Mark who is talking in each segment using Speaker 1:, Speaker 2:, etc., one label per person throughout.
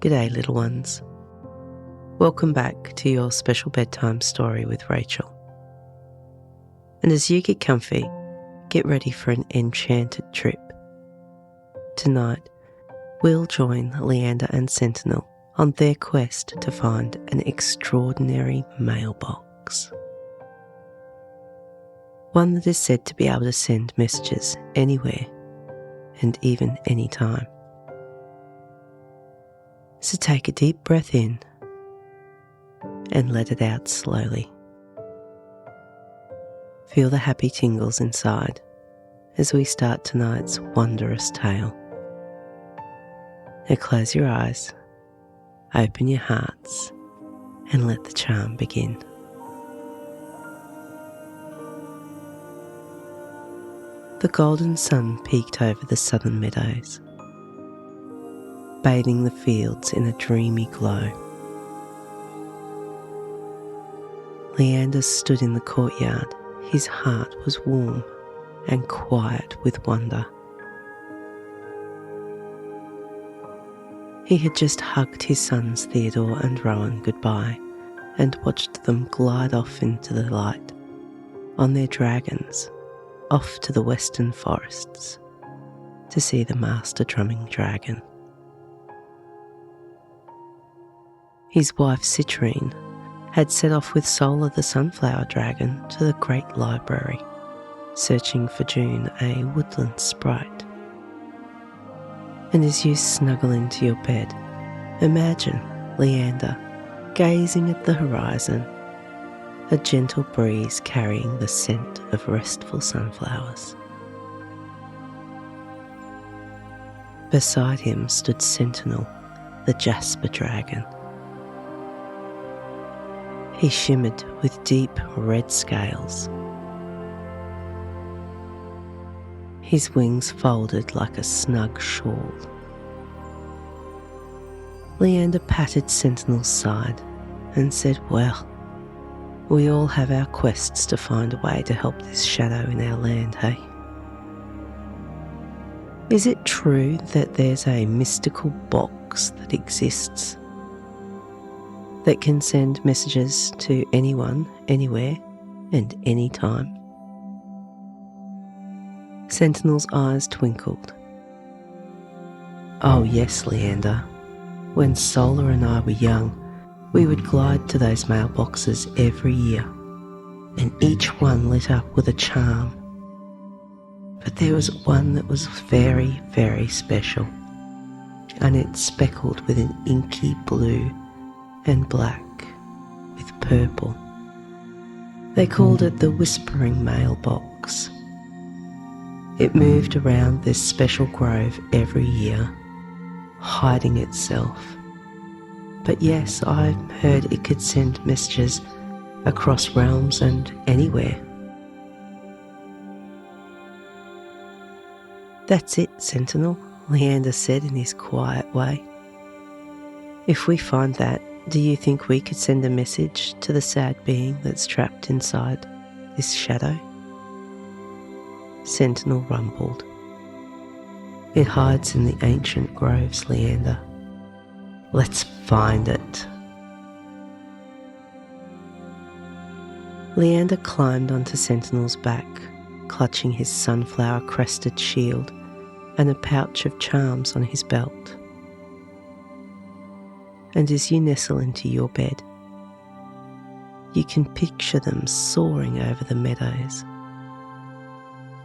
Speaker 1: G'day, little ones. Welcome back to your special bedtime story with Rachel. And as you get comfy, get ready for an enchanted trip. Tonight, we'll join Leander and Sentinel on their quest to find an extraordinary mailbox. One that is said to be able to send messages anywhere and even anytime. So take a deep breath in and let it out slowly. Feel the happy tingles inside as we start tonight's wondrous tale. Now close your eyes, open your hearts, and let the charm begin. The golden sun peeked over the Southern Meadows, bathing the fields in a dreamy glow. Leander stood in the courtyard. His heart was warm and quiet with wonder. He had just hugged his sons Theodore and Rowan goodbye and watched them glide off into the light on their dragons, off to the western forests to see the master drumming dragon. His wife Citrine had set off with Sola the sunflower dragon to the great library, searching for June a woodland sprite. And as you snuggle into your bed, imagine Leander gazing at the horizon, a gentle breeze carrying the scent of restful sunflowers. Beside him stood Sentinel, the Jasper Dragon. He shimmered with deep red scales. His wings folded like a snug shawl. Leander patted Sentinel's side and said, "Well, we all have our quests to find a way to help this shadow in our land, hey? Is it true that there's a mystical box that exists that can send messages to anyone, anywhere, and anytime?" Sentinel's eyes twinkled. "Oh yes, Leander. When Sola and I were young, we would glide to those mailboxes every year, and each one lit up with a charm. But there was one that was very, very special, and it's speckled with an inky blue and black with purple. They called it the Whispering Mailbox. It moved around this special grove every year, hiding itself. But yes, I've heard it could send messages across realms and anywhere." "That's it, Sentinel," Leander said in his quiet way. "If we find that, do you think we could send a message to the sad being that's trapped inside this shadow?" Sentinel rumbled. "It hides in the ancient groves, Leander. Let's find it." Leander climbed onto Sentinel's back, clutching his sunflower-crested shield and a pouch of charms on his belt. And as you nestle into your bed, you can picture them soaring over the meadows,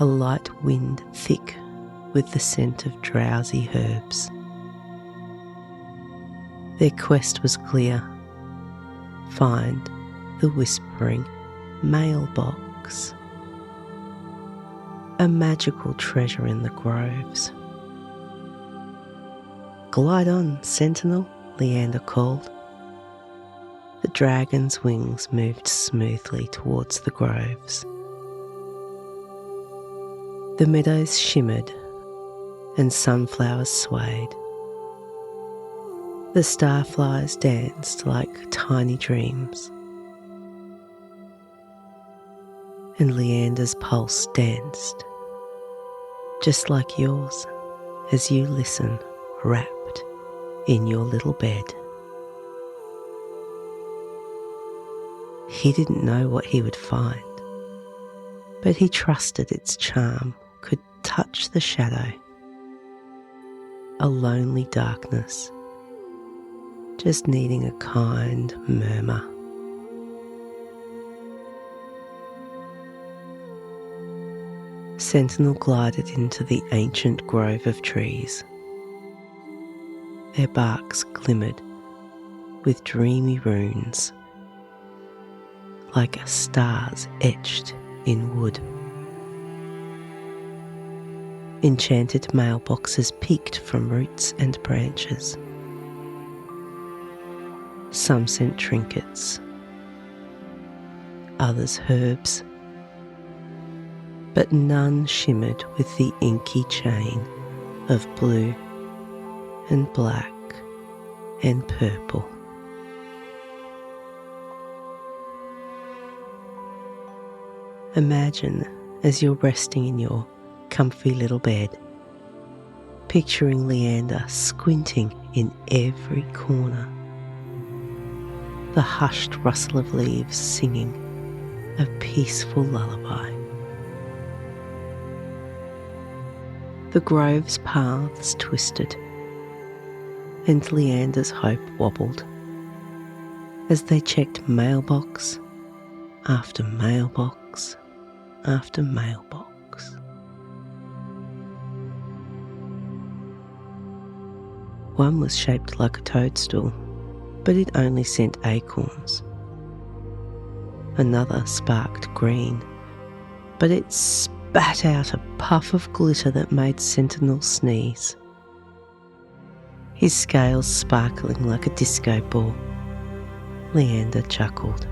Speaker 1: a light wind thick with the scent of drowsy herbs. Their quest was clear: find the Whispering Mailbox, a magical treasure in the groves. "Glide on, Sentinel," Leander called. The dragon's wings moved smoothly towards the groves. The meadows shimmered and sunflowers swayed. The starflies danced like tiny dreams. And Leander's pulse danced, just like yours, as you listen, wrapped in your little bed. He didn't know what he would find, but he trusted its charm could touch the shadow, a lonely darkness, just needing a kind murmur. Sentinel glided into the ancient grove of trees. Their barks glimmered with dreamy runes, like stars etched in wood. Enchanted mailboxes peeked from roots and branches. Some sent trinkets, others herbs, but none shimmered with the inky chain of blue and black and purple. Imagine as you're resting in your comfy little bed, picturing Leander squinting in every corner, the hushed rustle of leaves singing a peaceful lullaby. The grove's paths twisted, and Leander's hope wobbled as they checked mailbox after mailbox after mailbox. One was shaped like a toadstool, but it only sent acorns. Another sparked green, but it spat out a puff of glitter that made Sentinel sneeze. His scales sparkling like a disco ball, Leander chuckled.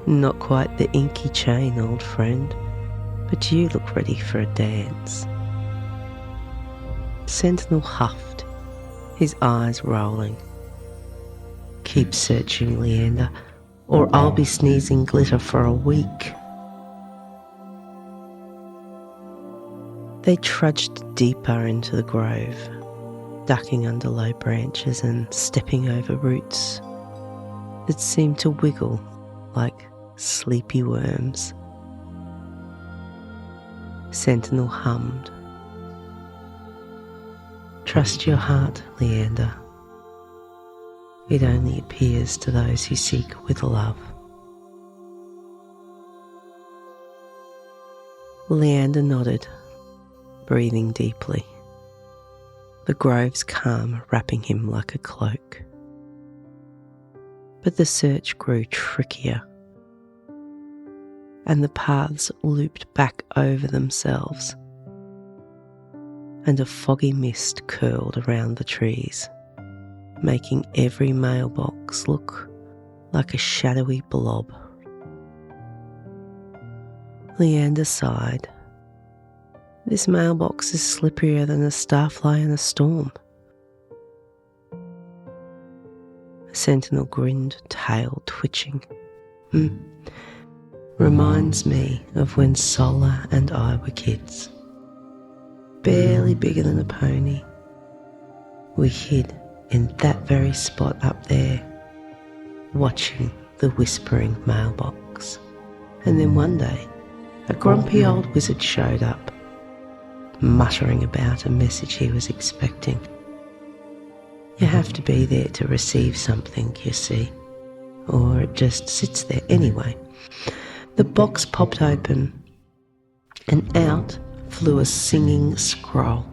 Speaker 1: Not quite the inky chain, old friend, but you look ready for a dance. Sentinel huffed, his eyes rolling. Keep searching, Leander, or I'll be sneezing glitter for a week. They trudged deeper into the grove, ducking under low branches and stepping over roots that seemed to wiggle like sleepy worms. Sentinel hummed. Trust your heart, Leander. It only appears to those who seek with love. Leander nodded, breathing deeply, the grove's calm wrapping him like a cloak. But the search grew trickier, and the paths looped back over themselves, and a foggy mist curled around the trees, making every mailbox look like a shadowy blob. Leander sighed. This mailbox is slipperier than a starfly in a storm. Sentinel grinned, tail twitching. Reminds me of when Sola and I were kids. Barely bigger than a pony. We hid in that very spot up there, watching the Whispering Mailbox. And then one day, a grumpy old wizard showed up, muttering about a message he was expecting. You have to be there to receive something, you see, or it just sits there anyway. The box popped open, and out flew a singing scroll.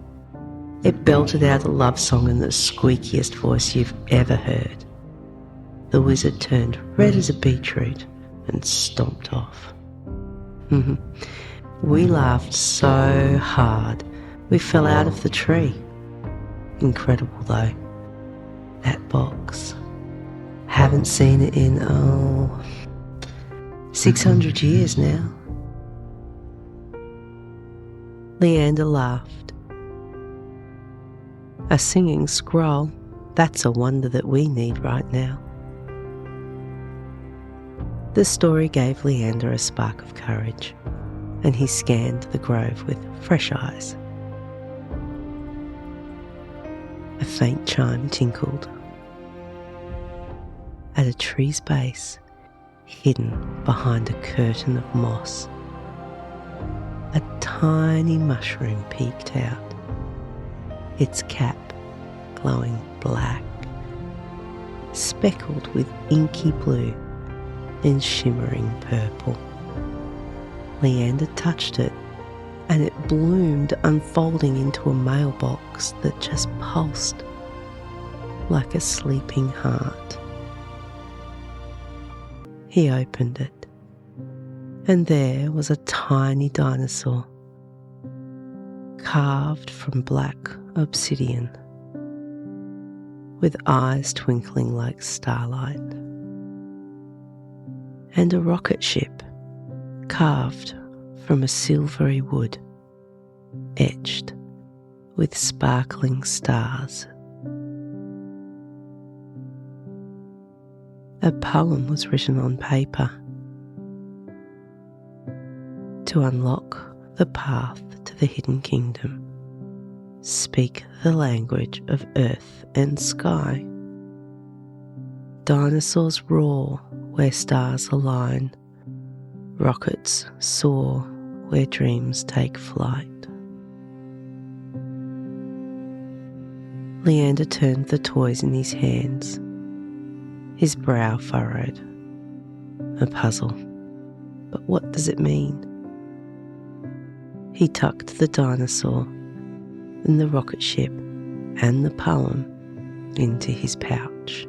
Speaker 1: It belted out a love song in the squeakiest voice you've ever heard. The wizard turned red as a beetroot and stomped off. We laughed so hard we fell out of the tree. Incredible though, that box. Haven't seen it in, 600 years now. Leander laughed. A singing scroll, that's a wonder that we need right now. The story gave Leander a spark of courage, and he scanned the grove with fresh eyes. A faint chime tinkled. At a tree's base, hidden behind a curtain of moss, a tiny mushroom peeked out, its cap glowing black, speckled with inky blue and shimmering purple. Leander touched it, and it bloomed, unfolding into a mailbox that just pulsed like a sleeping heart. He opened it, and there was a tiny dinosaur, carved from black obsidian, with eyes twinkling like starlight, and a rocket ship carved from a silvery wood, etched with sparkling stars. A poem was written on paper. To unlock the path to the hidden kingdom, speak the language of earth and sky. Dinosaurs roar where stars align. Rockets soar where dreams take flight. Leander turned the toys in his hands, his brow furrowed. A puzzle, but what does it mean? He tucked the dinosaur and the rocket ship and the poem into his pouch,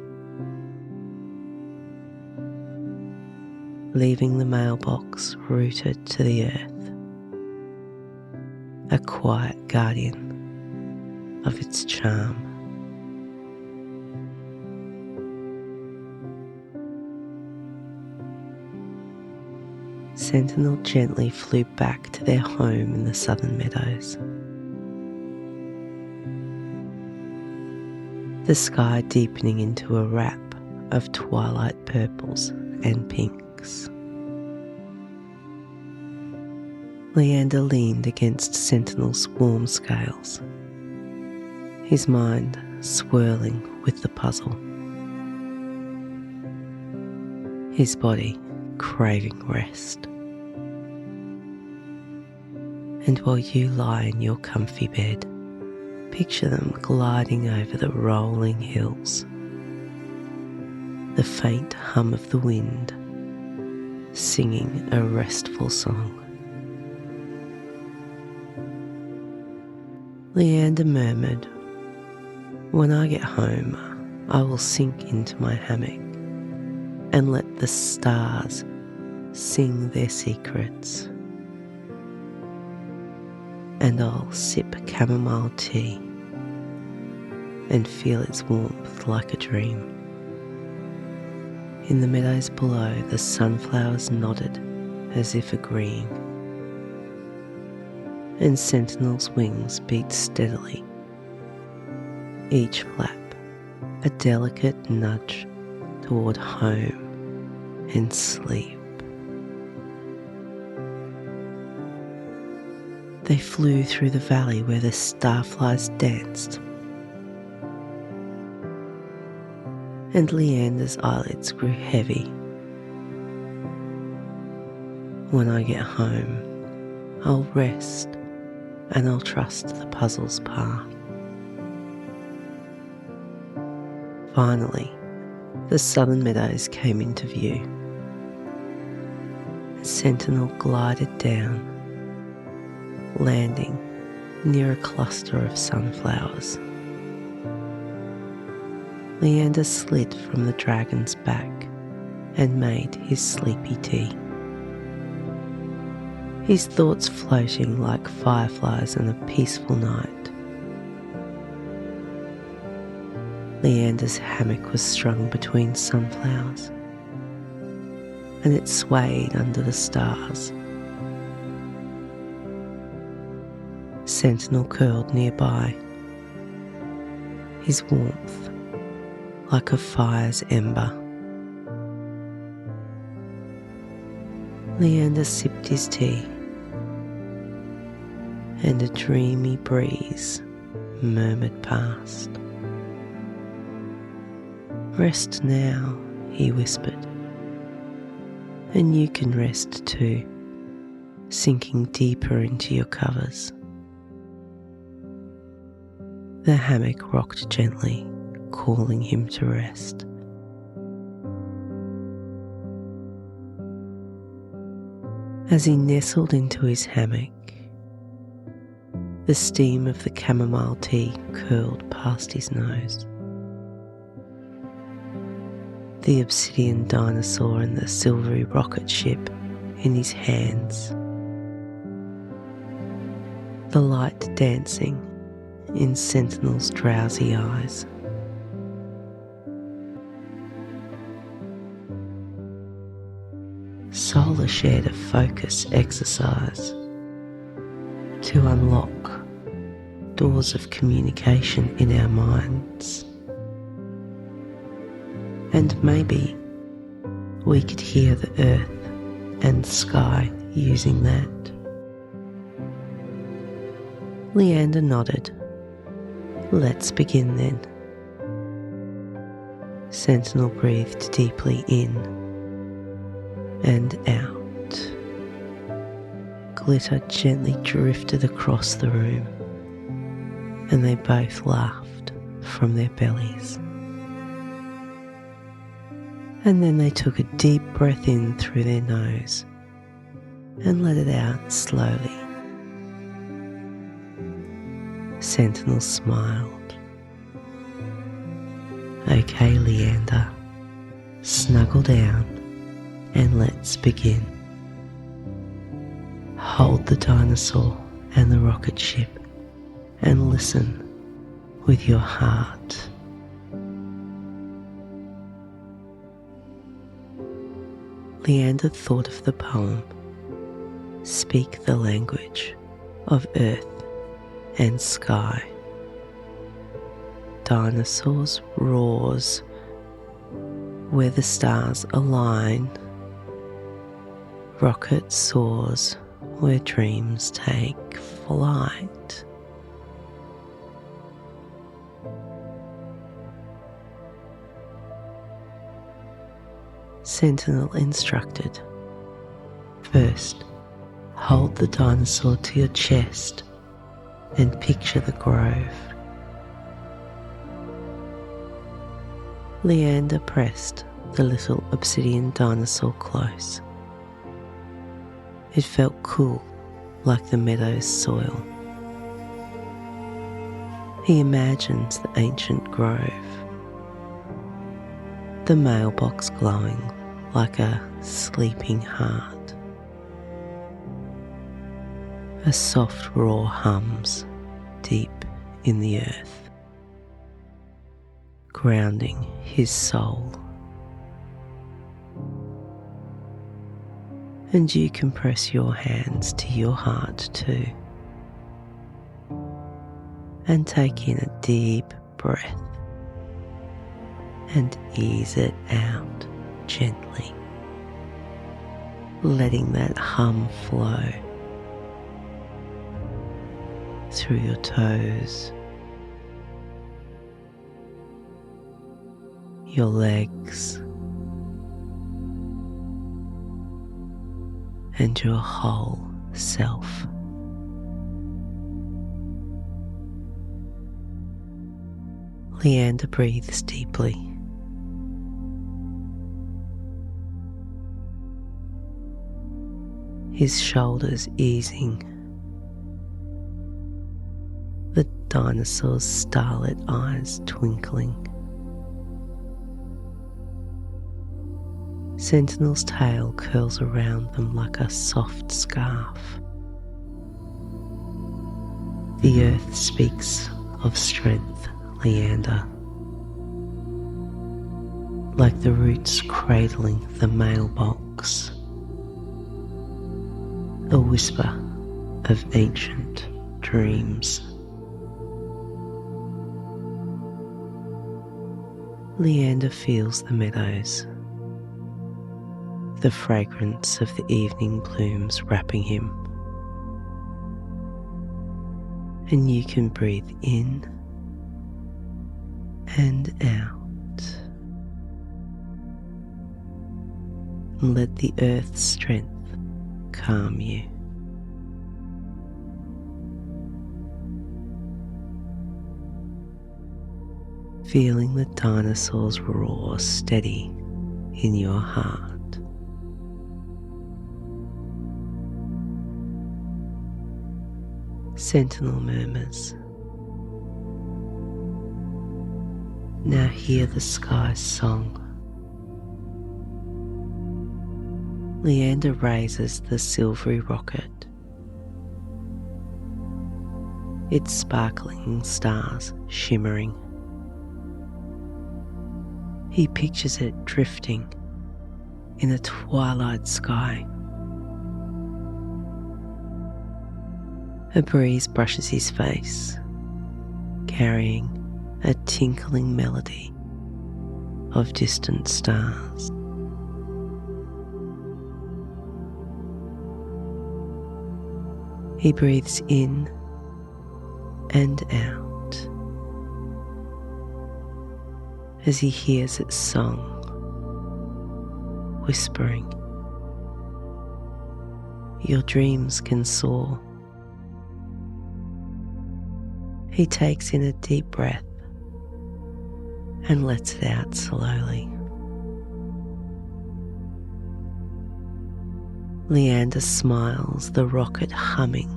Speaker 1: leaving the mailbox rooted to the earth, a quiet guardian of its charm. Sentinel gently flew back to their home in the Southern Meadows. The sky deepening into a wrap of twilight purples and pinks. Leander leaned against Sentinel's warm scales, his mind swirling with the puzzle, his body craving rest. And while you lie in your comfy bed, picture them gliding over the rolling hills, the faint hum of the wind singing a restful song. Leander murmured, "When I get home, I will sink into my hammock and let the stars sing their secrets. And I'll sip chamomile tea and feel its warmth like a dream." In the meadows below, the sunflowers nodded as if agreeing, and Sentinel's wings beat steadily, each flap a delicate nudge toward home and sleep. They flew through the valley where the starflies danced, and Leander's eyelids grew heavy. When I get home, I'll rest and I'll trust the puzzle's path. Finally, the Southern Meadows came into view. Sentinel glided down, landing near a cluster of sunflowers. Leander slid from the dragon's back and made his sleepy tea, his thoughts floating like fireflies on a peaceful night. Leander's hammock was strung between sunflowers, and it swayed under the stars. Sentinel curled nearby, his warmth like a fire's ember. Leander sipped his tea, and a dreamy breeze murmured past. "Rest now," he whispered, "and you can rest too," sinking deeper into your covers. The hammock rocked gently, calling him to rest. As he nestled into his hammock, the steam of the chamomile tea curled past his nose. The obsidian dinosaur and the silvery rocket ship in his hands. The light dancing in Sentinel's drowsy eyes. Sola shared a focus exercise to unlock doors of communication in our minds. And maybe we could hear the earth and sky using that. Leander nodded. "Let's begin then." Sentinel breathed deeply in and out. Glitter gently drifted across the room, and they both laughed from their bellies. And then they took a deep breath in through their nose and let it out slowly. Sentinel smiled. "Okay, Leander, snuggle down and let's begin. Hold the dinosaur and the rocket ship and listen with your heart." Leander thought of the poem, "Speak the language of earth and sky." Dinosaurs roars where the stars align. Rocket soars where dreams take flight. Sentinel instructed, "First, hold the dinosaur to your chest and picture the grove." Leander pressed the little obsidian dinosaur close. It felt cool, like the meadow's soil. He imagined the ancient grove, the mailbox glowing like a sleeping heart. A soft roar hums deep in the earth, grounding his soul. And you can press your hands to your heart too, and take in a deep breath and ease it out gently, letting that hum flow through your toes, your legs, and your whole self. Leander breathes deeply. His shoulders easing. The dinosaur's starlit eyes twinkling. Sentinel's tail curls around them like a soft scarf. The earth speaks of strength, Leander, like the roots cradling the mailbox. A whisper of ancient dreams. Leander feels the meadows, the fragrance of the evening blooms wrapping him. And you can breathe in and out. and let the earth's strength calm you. Feeling the dinosaurs roar steady in your heart. Sentinel murmurs. Now hear the sky's song. Leander raises the silvery rocket. Its sparkling stars shimmering. He pictures it drifting in a twilight sky. A breeze brushes his face, carrying a tinkling melody of distant stars. He breathes in and out as he hears its song, whispering, "Your dreams can soar." He takes in a deep breath and lets it out slowly. Leander smiles, the rocket humming,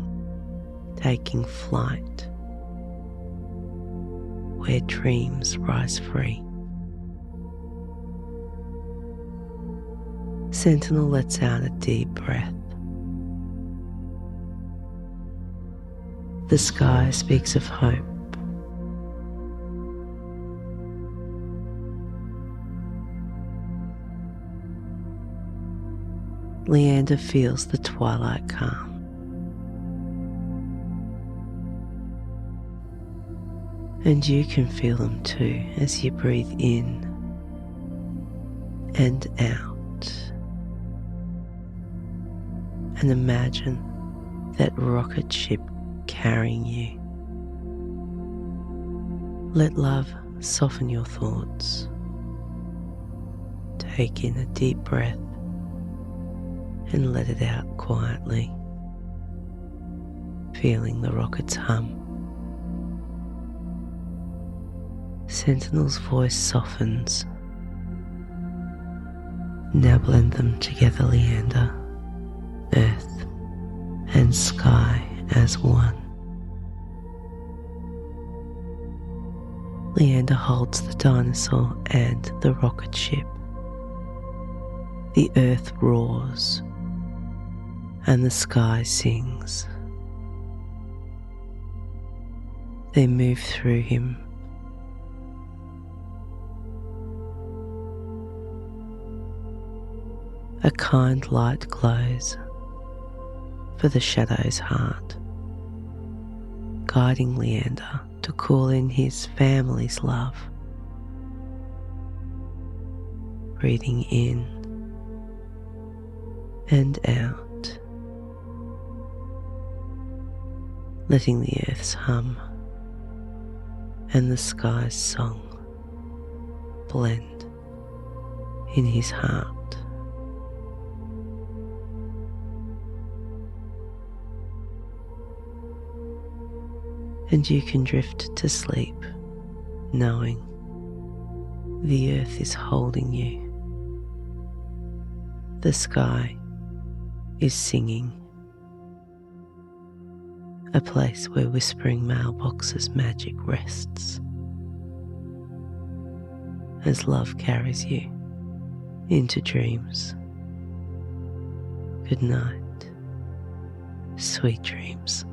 Speaker 1: taking flight, where dreams rise free. Sentinel lets out a deep breath. The sky speaks of hope. Leander feels the twilight calm. And you can feel them too as you breathe in and out. And imagine that rocket ship carrying you. Let love soften your thoughts. Take in a deep breath and let it out quietly, feeling the rocket's hum. Sentinel's voice softens. Now blend them together, Leander, earth and sky as one. Leander holds the dinosaur and the rocket ship. The earth roars and the sky sings. They move through him. A kind light glows for the shadow's heart, guiding Leander to call in his family's love. Breathing in and out, letting the earth's hum and the sky's song blend in his heart. And you can drift to sleep, knowing the earth is holding you. The sky is singing, a place where Whispering Mailboxes magic rests, as love carries you into dreams. Good night, sweet dreams.